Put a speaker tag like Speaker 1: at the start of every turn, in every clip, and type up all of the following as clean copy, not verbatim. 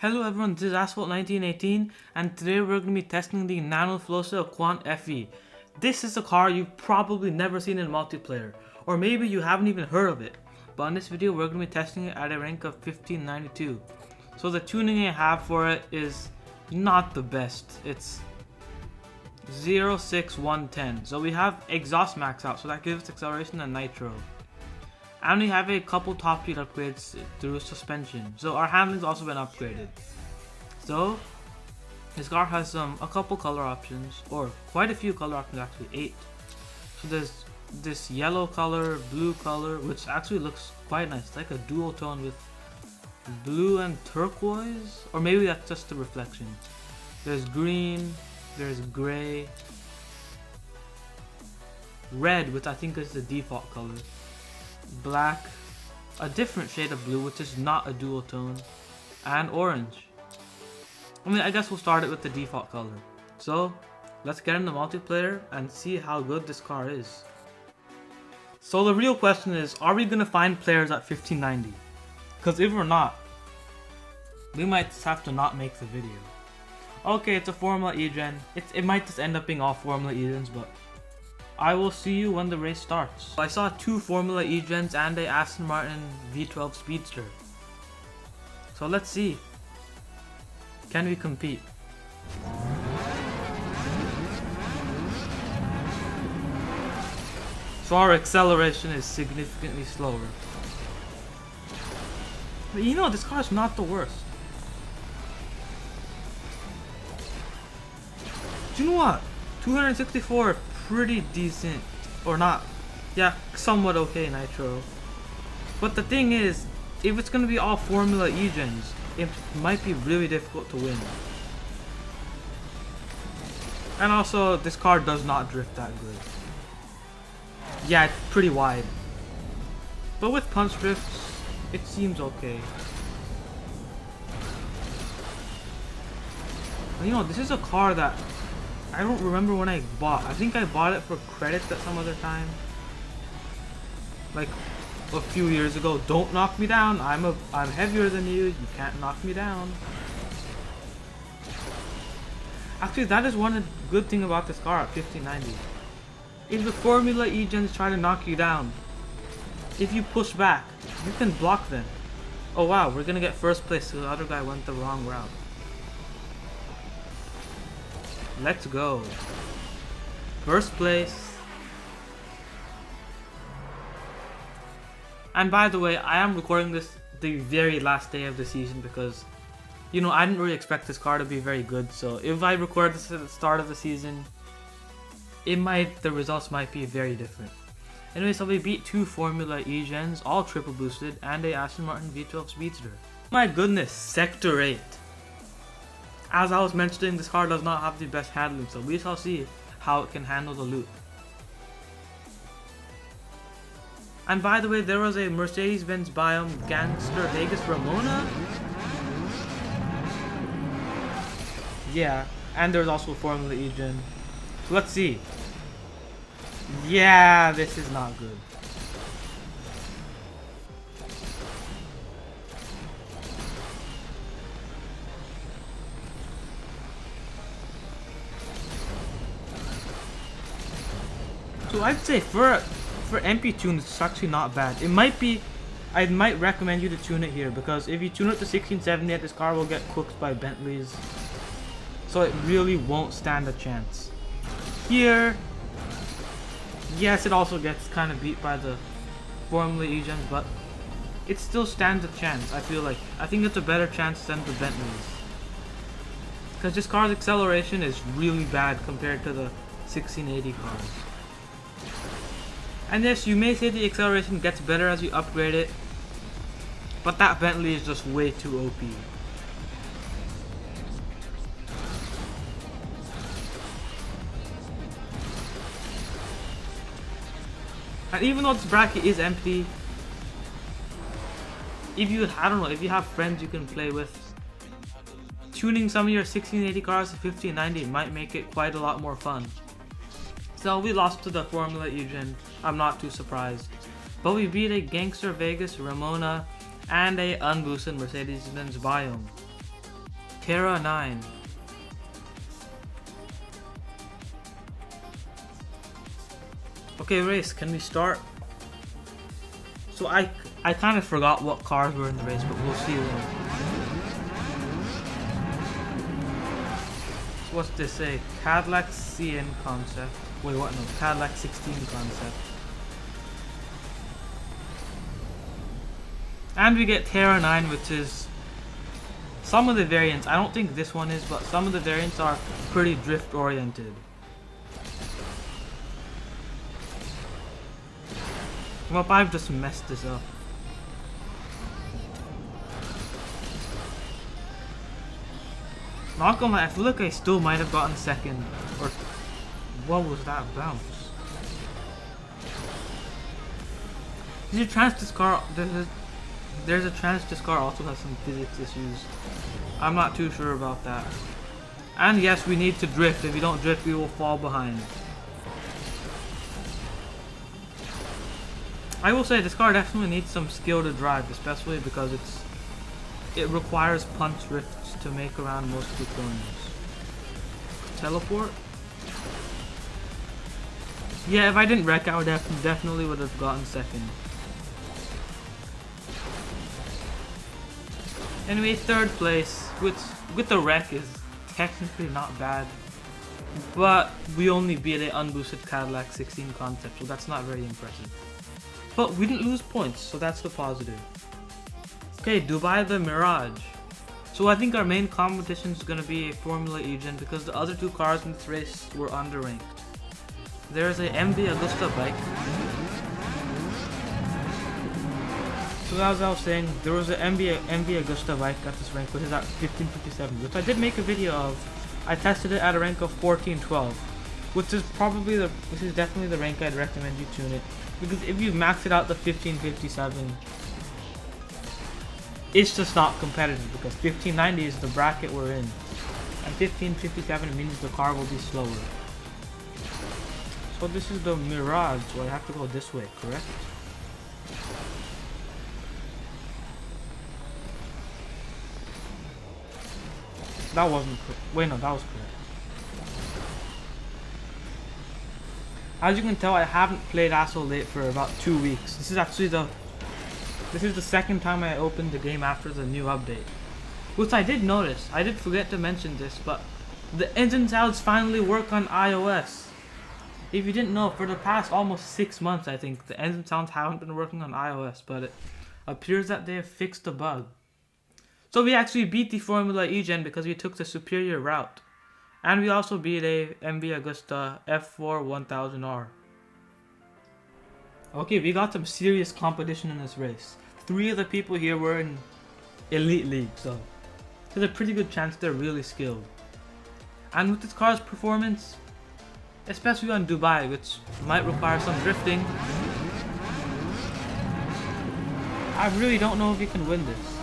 Speaker 1: Hello everyone, this is Asphalt 1918 and today we're going to be testing the Nanoflowcell Quant FE. This is a car you've probably never seen in multiplayer, or maybe you haven't even heard of it. But in this video we're going to be testing it at a rank of 1592. So the tuning I have for it is not the best. It's 06110. So we have exhaust max out, so that gives acceleration and nitro. And we have a couple top speed upgrades through suspension. So our handling's also been upgraded. So this car has a couple color options, or quite a few color options actually, 8. So there's this yellow color, blue color, which actually looks quite nice. It's like a dual tone with blue and turquoise, or maybe that's just the reflection. There's green, there's gray, red, which I think is the default color, black, a different shade of blue which is not a dual tone, and orange. I guess we'll start it with the default color. So let's get into multiplayer and see how good this car is. So the real question is, are we gonna find players at 1590? Because if we're not, we might just have to not make the video. Okay, it's a Formula E-Gen. It might just end up being all Formula E-Gens, but I will see you when the race starts. I saw 2 Formula E-Gens and a Aston Martin V12 Speedster. So let's see. Can we compete? So our acceleration is significantly slower. But you know, this car is not the worst. Do you know what? 264. Pretty decent, or not, yeah, somewhat okay nitro. But the thing is, if it's gonna be all Formula E-Gens, it might be really difficult to win. And also, this car does not drift that good. Yeah, it's pretty wide. But with punch drifts, it seems okay. And you know, this is a car that I don't remember when I bought. I think I bought it for credits at some other time, like a few years ago. Don't knock me down. I'm heavier than you. You can't knock me down. Actually, that is one good thing about this car at 1590. If the Formula E-Gens try to knock you down, if you push back, you can block them. Oh wow, we're gonna get first place because the other guy went the wrong route. Let's go. First place. And by the way, I am recording this the very last day of the season because, you know, I didn't really expect this car to be very good. So if I record this at the start of the season, the results might be very different. Anyway, so we beat 2 Formula E-Gens, all triple boosted, and a Aston Martin V12 Speedster. My goodness, Sector 8. As I was mentioning, this car does not have the best handling, so we shall see how it can handle the loop. And by the way, there was a Mercedes-Benz Biome Gangster Vegas Ramona. Yeah, and there's also a Formula E-Gen. So let's see. Yeah, this is not good. So I'd say for MP tune, it's actually not bad. It might be, I might recommend you to tune it here, because if you tune it to 1670, this car will get cooked by Bentleys. So it really won't stand a chance. Here, yes, it also gets kind of beat by the Formula E-Gens, but it still stands a chance, I feel like. I think it's a better chance than the Bentleys. Because this car's acceleration is really bad compared to the 1680 cars. And yes, you may say the acceleration gets better as you upgrade it, but that Bentley is just way too OP. And even though this bracket is empty, if you have friends you can play with, tuning some of your 1680 cars to 1590 might make it quite a lot more fun. So we lost to the Formula E-Gen, I'm not too surprised. But we beat a Gangster Vegas Ramona and a unboosted Mercedes-Benz Biome. Terra 9. Okay, race, can we start? So I kind of forgot what cars were in the race, but we'll see later. So what's this say? Cadillac CN concept. Wait, what? No, Cadillac 16 concept. And we get Terra 9, which is some of the variants. I don't think this one is, but some of the variants are pretty drift oriented. Well, I've just messed this up. Not gonna lie, I feel like I still might have gotten second. Or what was that bounce? There's a chance this car. There's a chance this car also has some physics issues. I'm not too sure about that. And yes, we need to drift. If we don't drift, we will fall behind. I will say this car definitely needs some skill to drive, especially because it requires punch drifts to make around most of the corners. Teleport? Yeah, if I didn't wreck, I would definitely would have gotten second. Anyway, third place, which with the wreck is technically not bad. But we only beat an unboosted Cadillac 16 concept, so that's not very impressive. But we didn't lose points, so that's the positive. Okay, Dubai the Mirage. So I think our main competition is going to be a Formula E gen because the other two cars in this race were underranked. There's a MV Agusta bike. So as I was saying, there was an MV Agusta bike at this rank, which is at 1557, which I did make a video of. I tested it at a rank of 1412, which is definitely the rank I'd recommend you tune it. Because if you max it out to 1557, it's just not competitive because 1590 is the bracket we're in. And 1557 means the car will be slower. So this is the Mirage, so I have to go this way, correct? That wasn't correct. Wait, no, that was correct. As you can tell, I haven't played Asphalt for about 2 weeks. This is actually the second time I opened the game after the new update. Which I did notice. I did forget to mention this, but the engine sounds finally work on iOS. If you didn't know, for the past almost 6 months, I think, the engine sounds haven't been working on iOS, but it appears that they have fixed the bug. So we actually beat the Formula E gen because we took the superior route. And we also beat a MV Agusta F4 1000R. Okay, we got some serious competition in this race. 3 of the people here were in Elite League, so there's a pretty good chance they're really skilled. And with this car's performance, especially on Dubai, which might require some drifting, I really don't know if we can win this.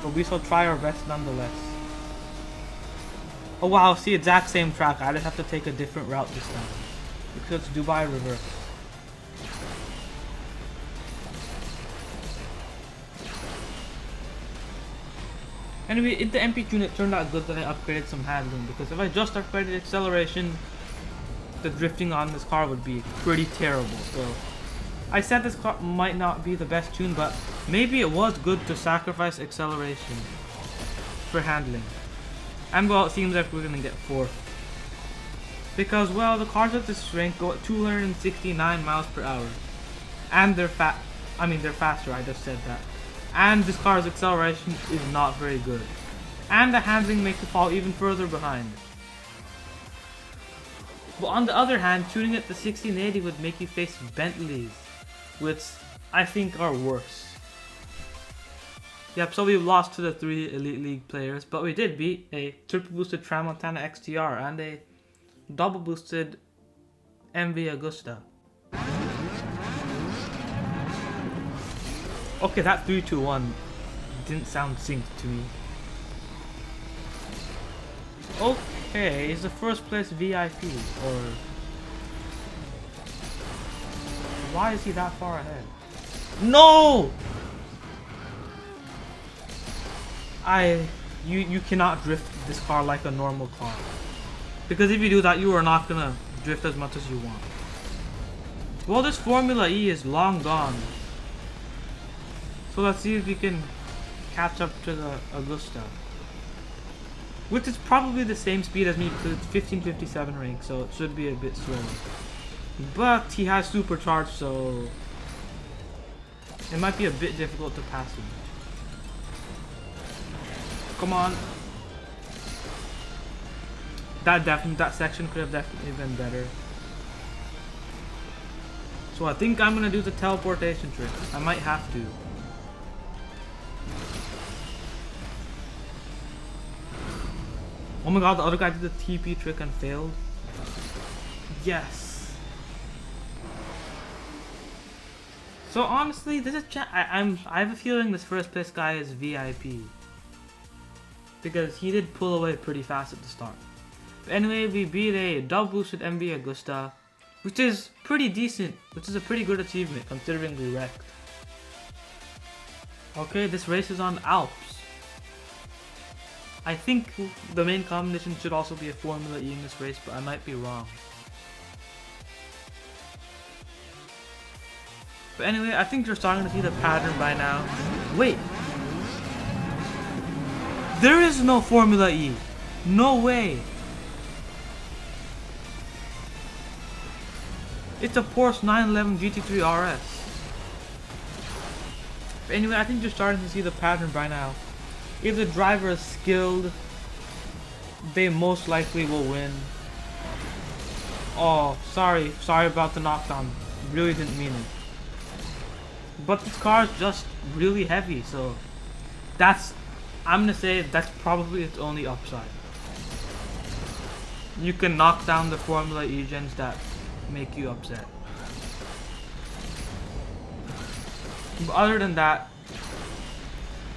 Speaker 1: But we shall try our best nonetheless. Oh wow, it's the exact same track. I just have to take a different route this time. Because it's Dubai reverse. Anyway, in the MP tune it turned out good that I upgraded some handling. Because if I just upgraded acceleration, the drifting on this car would be pretty terrible. So I said this car might not be the best tune, but maybe it was good to sacrifice acceleration for handling. And well, it seems like we're gonna get 4th. Because, well, the cars at this rank go at 269 miles per hour. And they're faster, I just said that. And this car's acceleration is not very good. And the handling makes it fall even further behind. But on the other hand, tuning it to 1680 would make you face Bentleys, which I think are worse. Yep, so we lost to the 3 Elite League players, but we did beat a triple boosted Tramontana XTR and a double boosted MV Agusta. Okay, that 3-2-1 didn't sound synced to me. Okay, is the first place VIP, or why is he that far ahead? No! you cannot drift this car like a normal car. Because if you do that, you are not gonna drift as much as you want. Well, this Formula E is long gone. So let's see if we can catch up to the Augusta. Which is probably the same speed as me because it's 1557 rank, so it should be a bit slower. But he has supercharged, so it might be a bit difficult to pass him. Come on. That section could have definitely been better. So I think I'm gonna do the teleportation trick. I might have to. Oh my god, the other guy did the TP trick and failed. Yes. So honestly, this is I have a feeling this first place guy is VIP. Because he did pull away pretty fast at the start. But anyway, we beat a double boosted MV Augusta, which is pretty decent, which is a pretty good achievement considering we wrecked. Okay, this race is on Alps. I think the main competition should also be a Formula E in this race, but I might be wrong. But anyway, I think you're starting to see the pattern by now. Wait! There is no Formula E! No way! It's a Porsche 911 GT3 RS. But anyway, I think you're starting to see the pattern by now. If the driver is skilled, they most likely will win. Oh, sorry about the knockdown. Really didn't mean it. But this car is just really heavy, so I'm gonna say that's probably its only upside. You can knock down the Formula E gens that make you upset. But other than that,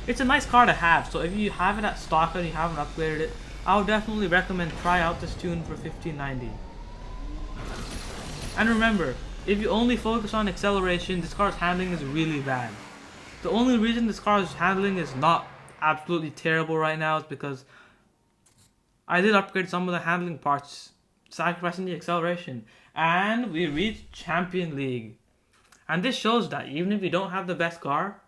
Speaker 1: it's a nice car to have, so if you have it at stock and you haven't upgraded it, I would definitely recommend try out this tune for 1590. And remember, if you only focus on acceleration, this car's handling is really bad. The only reason this car's handling is not absolutely terrible right now is because I did upgrade some of the handling parts, sacrificing the acceleration, and we reached Champion League. And this shows that even if you don't have the best car,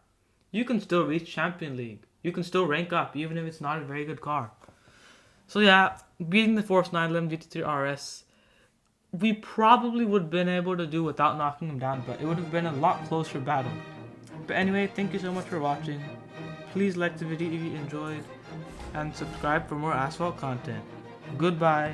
Speaker 1: you can still reach Champion League. You can still rank up, even if it's not a very good car. So yeah, beating the Porsche 911 GT3 RS, we probably would have been able to do without knocking him down, but it would have been a lot closer battle. But anyway, thank you so much for watching. Please like the video if you enjoyed, and subscribe for more Asphalt content. Goodbye.